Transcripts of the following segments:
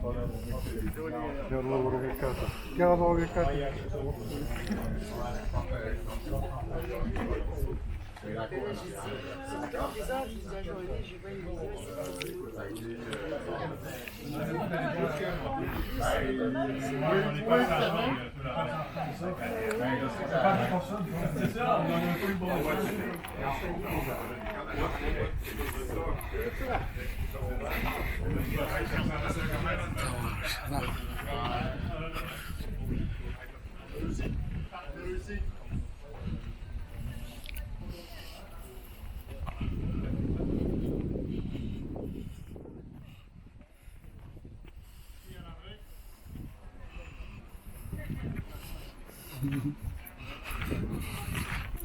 Io non lavoro che casa. Che lavoro che casa?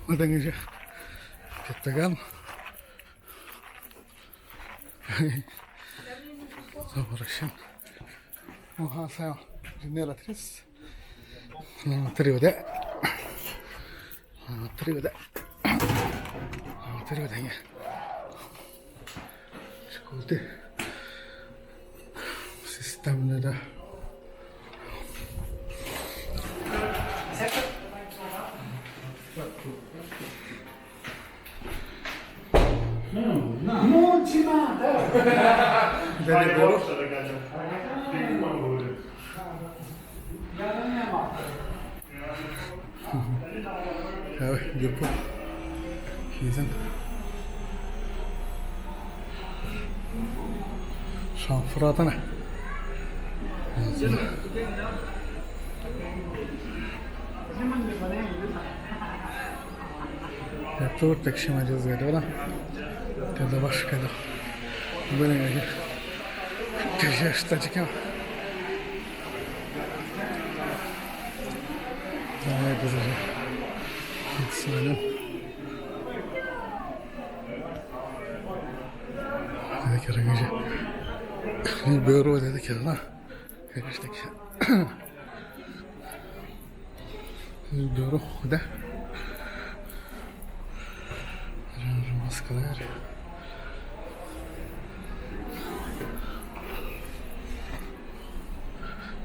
Madangnya kita kan Russian وها جنيرة تريس تري ودا تري ودا تري ودا هي شكوتي سيستم ده Non ci manda! Deve vero? Evet, yapı. Güzel. Şanfırada ne? Yaptı tek şemacız galiba. كذا باش كذا بنا يجي تجي اشتاج كم هاي بزاف السلام هذاك الرجال البيرو هذاك لا كيفاش داك البيرو ده ماسكلار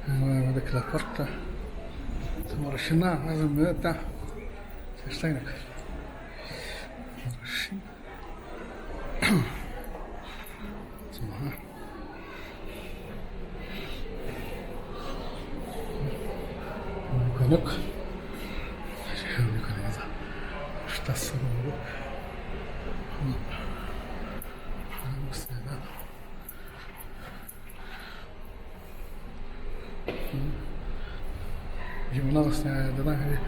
هذاك لابورتا ثم رشنا لازم نبدا تشتينك رشين ثم ممكنك شحال يكون هذا واش تصوروا جبنا غسنا دراهم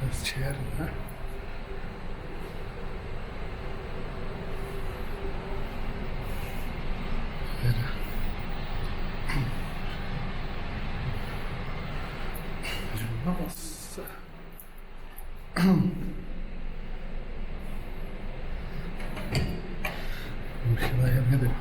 بس شعرنا نص مش ضايع هذا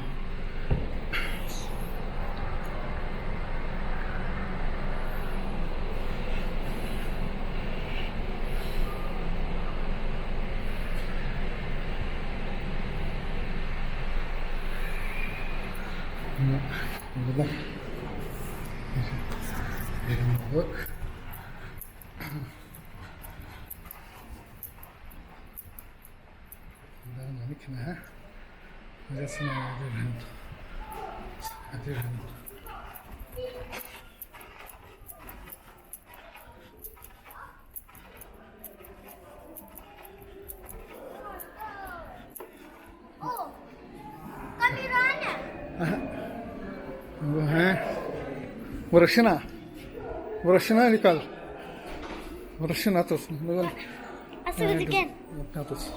والله نكنها هذا اسمه عدير هند عدير هند ورشنا ورشنا اللي قال ورشنا توصل نقول أسود كان توصل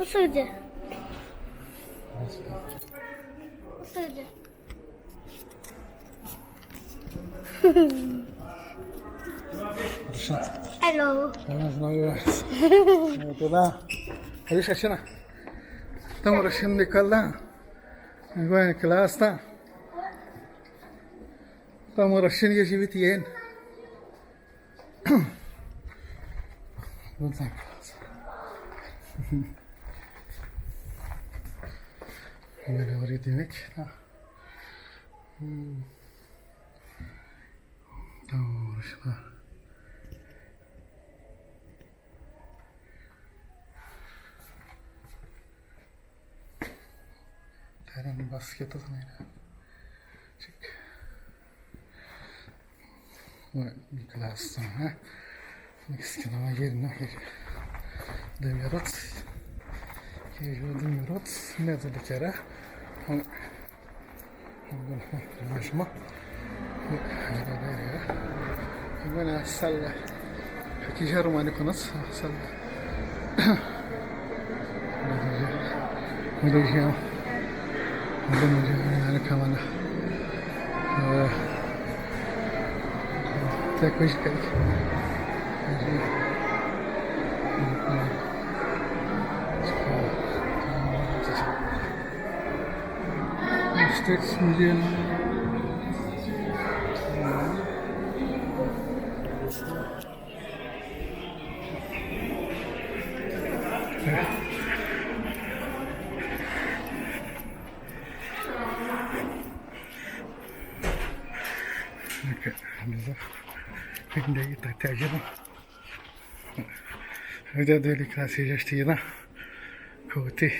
بصوده بصوده الو كذا ايش عشان تمر عشان كلا نقول كلاس تا Estamos rushing ya şimdi tiyen. Don't think. Böyle oraya demek. Doğru şuna. Teren basket atmayın. Çık. Bir klastan ha. Meksika'na yerine Demirat. Geliyor Demirat. Ne dedi kere? Başıma. Ben salla. Peki Jermani konusu salla. Olacağım. Yani kamana. Tek hoş geldin. İşte şimdi Şimdi tahtacım. Hadi deli klasiğe geçtiğine. Koti.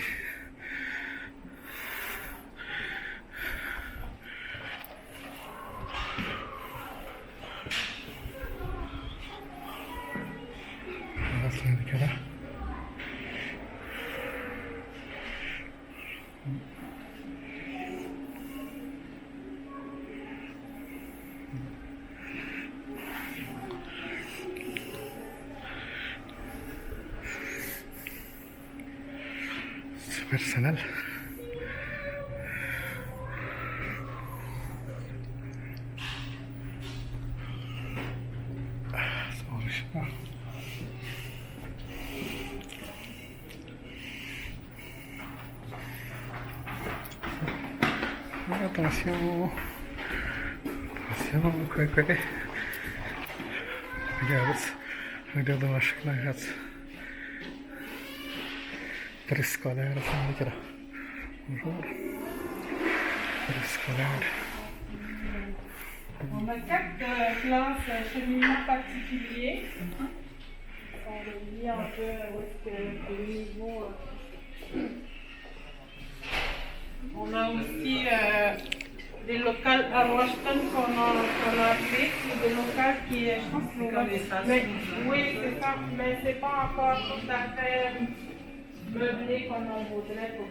Nasıl kere? Personel. Sonuçta. Attention. Attention, quoi. Regarde la ragazza. Prescolare, fammi che bonjour. Prescolare. On a 4 classes cheminement particulier. On les lit un peu où est-ce que les niveaux. On a aussi des locales à Washington qu'on a fait, c'est des locales qui, je pense que mais, oui, c'est ça, mais c'est pas encore tout à fait meublé comme on voudrait pour